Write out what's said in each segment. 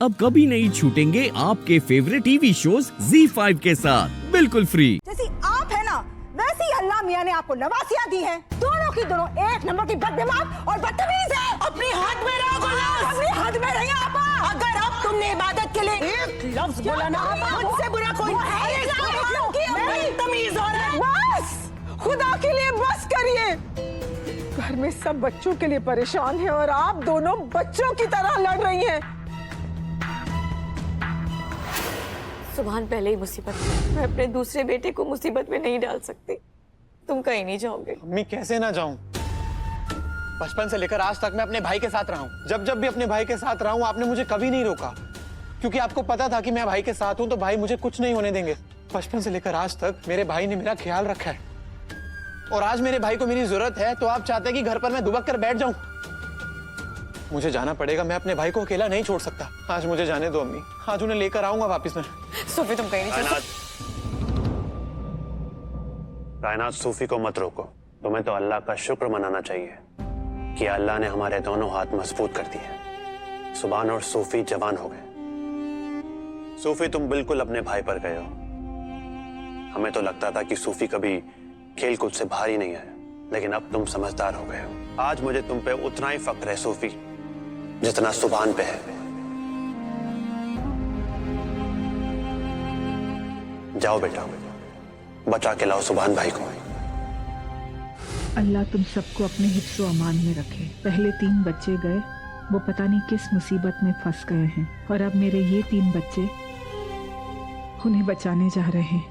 अब कभी नहीं छूटेंगे आपके फेवरेट टीवी शोज ZEE5 के साथ बिल्कुल फ्री। जैसी आप है ना वैसी अल्लाह मियाँ ने आपको नवासियाँ दी हैं। दोनों की दोनों एक नंबर की बददिमाग और बदतमीज है। अपनी हाथ में रहो गुलाम, अपनी हाथ में रहिए आपा। अगर अब तुमने इबादत के लिए एक लफ्ज बोला ना मुझसे बुरा कोई बदतमीज हो रहा है। बस खुदा के लिए बस करिए। घर में सब बच्चों के लिए परेशान है और आप दोनों बच्चों की तरह लड़ रही हैं। सुभान पहले ही मुसीबत में, मैं अपने दूसरे बेटे को मुसीबत में नहीं डाल सकती। तुम कहीं नहीं जाओगे। अम्मी कैसे ना जाऊं? बचपन से लेकर आज तक मैं अपने भाई के साथ रहा हूं। जब जब भी अपने भाई के साथ रहा हूं आपने मुझे कभी नहीं रोका, क्योंकि आपको पता था कि मैं भाई के साथ हूं तो भाई मुझे कुछ नहीं होने देंगे। बचपन से लेकर आज तक मेरे भाई ने मेरा ख्याल रखा है और आज मेरे भाई को मेरी जरूरत है तो आप चाहते हैं कि घर पर मैं दुबक कर बैठ जाऊं। मुझे जाना पड़ेगा, मैं अपने भाई को अकेला नहीं छोड़ सकता। आज मुझे जाने दो अम्मी, आज उन्हें लेकर आऊंगा वापस मैं। सोफी तुम कहीं नहीं चल सकती। कायनात सूफी को मत रोको। तुम्हें तो अल्लाह का शुक्र मनाना चाहिए कि अल्लाह ने हमारे दोनों हाथ मजबूत कर दिए। सुभान और सूफी जवान हो गए। सूफी तुम बिल्कुल अपने भाई पर गए हो। हमें तो लगता था कि सूफी कभी खेल कूद से बाहर ही नहीं आया, लेकिन अब तुम समझदार हो गए हो। आज मुझे तुम पे उतना ही फक्र है सूफी जितना सुभान पे है। जाओ बेटा, बचा के लाओ सुभान भाई को। अल्लाह तुम सबको अपने हिफ्ज़ो अमान में रखे। पहले 3 बच्चे गए, वो पता नहीं किस मुसीबत में फंस गए हैं, और अब मेरे ये 3 बच्चे उन्हें बचाने जा रहे हैं।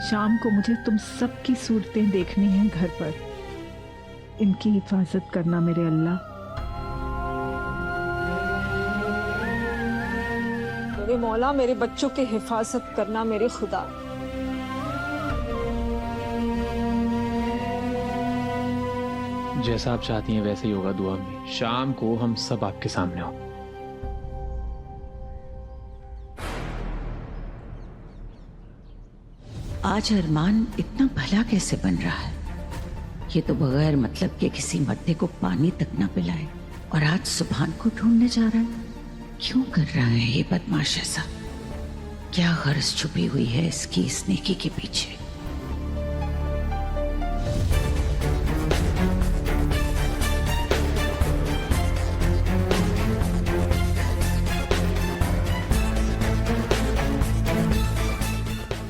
शाम को मुझे तुम सबकी सूरतें देखनी हैं घर पर। इनकी हिफाजत करना मेरे अल्लाह। मेरे मौला मेरे बच्चों की हिफाजत करना मेरे खुदा। जैसा आप चाहती हैं वैसे ही होगा दुआ में। शाम को हम सब आपके सामने हो। आज अरमान इतना भला कैसे बन रहा है? ये तो बगैर मतलब के किसी मर्दे को पानी तक ना पिलाए और आज सुभान को ढूंढने जा रहा है। क्यों कर रहा है ये बदमाश ऐसा? क्या गर्ज छुपी हुई है इसकी इस नेकी के पीछे?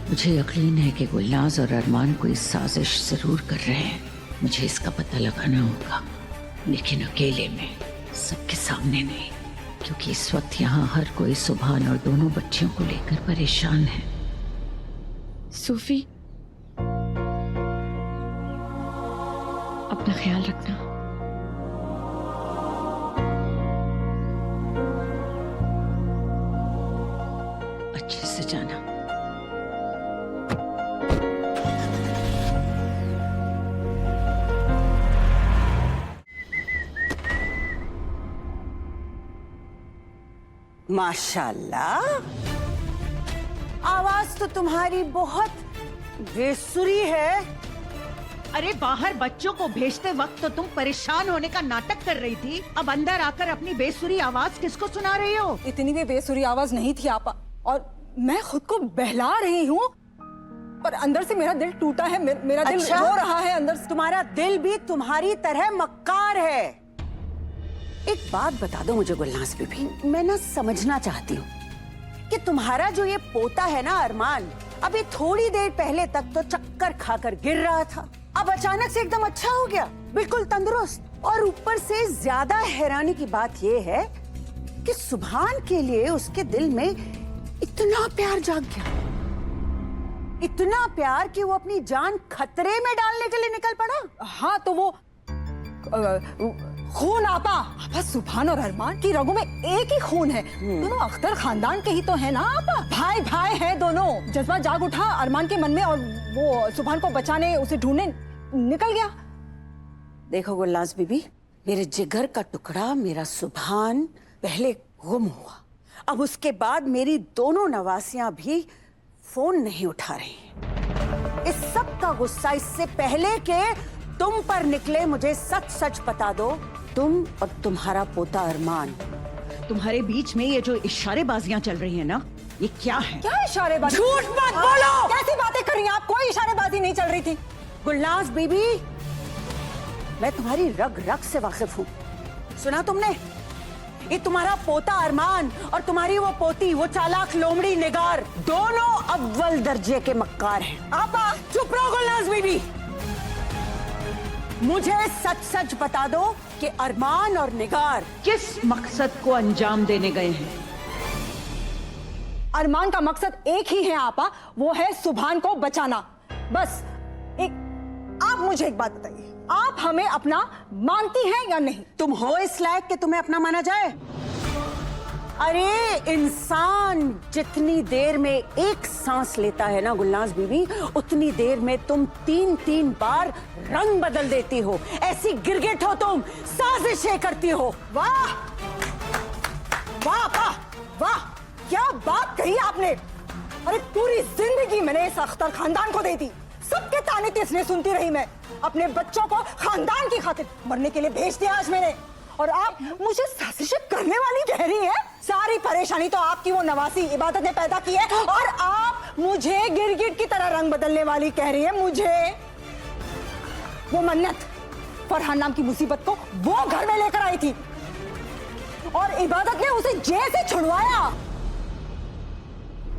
मुझे यकीन है कि गुलनाज और अरमान कोई साजिश जरूर कर रहे हैं। मुझे इसका पता लगाना होगा, लेकिन अकेले में, सबके सामने नहीं, क्योंकि इस वक्त यहाँ हर कोई सुभान और दोनों बच्चियों को लेकर परेशान है। सूफी अपना ख्याल रखना। अच्छे से जाना। माशाल्लाह, आवाज तो तुम्हारी बहुत बेसुरी है। अरे बाहर बच्चों को भेजते वक्त तो तुम परेशान होने का नाटक कर रही थी, अब अंदर आकर अपनी बेसुरी आवाज किसको सुना रही हो? इतनी भी बेसुरी आवाज नहीं थी आपा, और मैं खुद को बहला रही हूँ, पर अंदर से मेरा दिल टूटा है। मेरा दिल रो रहा है अंदर से। तुम्हारा दिल भी तुम्हारी तरह मक्कार है। एक बात बता दो मुझे गुलनाज बीबी, मैं ना समझना चाहती हूँ कि तुम्हारा जो ये पोता है ना अरमान, अभी थोड़ी देर पहले तक तो चक्कर खाकर गिर रहा था, अब अचानक से एकदम अच्छा हो गया, बिल्कुल तंदुरुस्त। और ऊपर से ज्यादा हैरानी की बात ये है कि सुभान के लिए उसके दिल में इतना प्यार जाग गया, इतना प्यार कि वो अपनी जान खतरे में डालने के लिए निकल पड़ा। हाँ तो वो खून आपा सुभान और अरमान की रगों में एक ही खून है। दोनों अख्तर खानदान के ही तो है ना आपा, भाई भाई हैं दोनों। जज्बा जाग उठा अरमान के मन में और वो सुभान को बचाने, उसे ढूंढने निकल गया। देखो गुलनाज बीबी, मेरे जिगर का टुकड़ा मेरा सुभान पहले गुम हुआ, अब उसके बाद मेरी दोनों नवासियां भी फोन नहीं उठा रही। इस सब का गुस्सा इससे पहले के तुम पर निकले, मुझे सच सच बता दो तुम और तुम्हारा पोता अरमान, तुम्हारे बीच में ये जो इशारेबाजियां चल रही हैं ना, ये क्या है? क्या इशारेबाजी? झूठ मत बोलो। कैसी बातें कर रही हैं आप? कोई इशारेबाजी नहीं चल रही थी। गुलनाज बीबी, मैं तुम्हारी रग रग से वाकिफ हूँ। सुना तुमने? ये तुम्हारा पोता अरमान और तुम्हारी वो पोती, वो चालाक लोमड़ी निगार, दोनों अव्वल दर्जे के मक्कार हैं। आपा चुप रहो गुलनाज बीबी। मुझे सच सच बता दो कि अरमान और निगार किस मकसद को अंजाम देने गए हैं? अरमान का मकसद एक ही है आपा, वो है सुभान को बचाना। बस आप मुझे एक बात बताइए, आप हमें अपना मानती हैं या नहीं? तुम हो इस लायक कि तुम्हें अपना माना जाए? अरे इंसान जितनी देर में एक सांस लेता है ना गुलनाज बीबी, उतनी देर में तुम 3-3 बार रंग बदल देती हो। ऐसी गिरगिट हो तुम, साजिशें करती हो। वाह वाह वाह वाह, क्या बात कही आपने। अरे पूरी जिंदगी मैंने इस अख्तर खानदान को दी थी, सबके ताने तिसने सुनती रही मैं। अपने बच्चों को खानदान की खातिर मरने के लिए भेज दिया आज मैंने, और आप मुझे साजिशें करने वाली कह रही हैं? सारी परेशानी तो आपकी वो नवासी इबादत ने पैदा की है, और आप मुझे गिरगिट की तरह रंग बदलने वाली कह रही है। मुझे वो मन्नत, फरहान नाम की मुसीबत को वो घर में लेकर आई थी, और इबादत ने उसे जेल से छुड़वाया।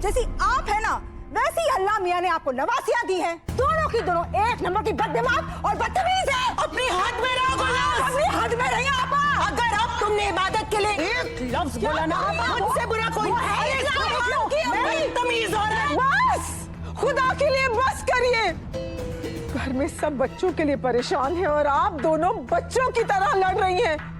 जैसी आप है ना, वैसी अल्लाह मियां ने आपको नवासियां दी हैं। दोनों की दोनों एक नंबर की बददिमाग और बदतमीज है। अपनी हद में रहो गुलाम, अपनी हद में रहिए आपा। अगर अब तुमने इबादत के लिए एक लफ्ज बोला ना, मुझसे बुरा कोई है बदतमीज हो रहा है। बस खुदा के लिए बस करिए। घर में सब बच्चों के लिए परेशान हैं और आप दोनों बच्चों की तरह लड़ रही हैं।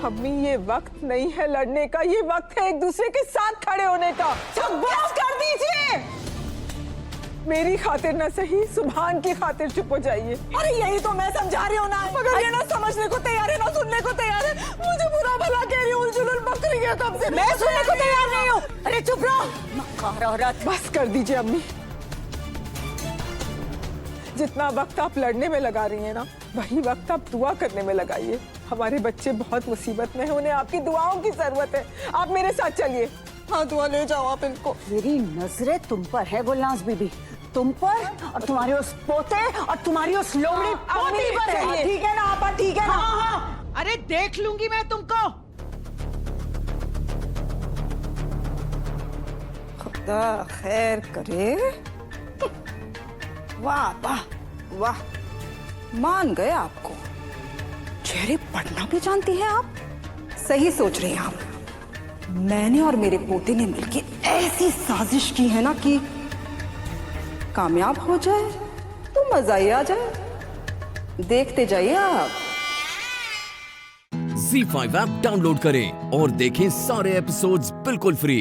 अम्मी, ये वक्त नहीं है लड़ने का, ये वक्त है एक दूसरे के साथ खड़े होने का। बस कर दीजिए। मेरी खातिर ना सही, सुभान की खातिर चुप हो जाइए। अरे यही तो मैं समझा रही हूँ ना, मगर ये ना समझने को तैयार है ना सुनने को तैयार है। मुझे बुरा भला कह रही हूँ, उलझुल बकरी है कब से। मैं सुनने को तैयार नहीं हूँ। अरे चुप रहो मक्कार औरत। बस कर दीजिए अम्मी। जितना वक्त आप लड़ने में लगा रही हैं ना, वही वक्त आप दुआ करने में लगाइए। हमारे बच्चे बहुत मुसीबत में हैं, उन्हें आपकी दुआओं की जरूरत है। आप मेरे साथ चलिए। हाँ, दुआ ले जाओ आप इनको। मेरी नजरें तुम पर है गुलनाज बीबी, तुम पर और तुम्हारे उस पोते और तुम्हारी उस लोमड़ी पोती पर है। ठीक है ना आपा, ठीक है ना? हाँ, अरे देख लूंगी मैं तुमको। खुदा खैर करे। वाह वाह वाह, मान गए आपको। चेहरे पढ़ना भी जानती हैं आप। सही सोच रही हैं आप। मैंने और मेरे पोते ने मिलकर ऐसी साजिश की है ना कि कामयाब हो जाए तो मजा ही आ जाए। देखते जाइए आप। Z5 ऐप डाउनलोड करें और देखें सारे एपिसोड्स बिल्कुल फ्री।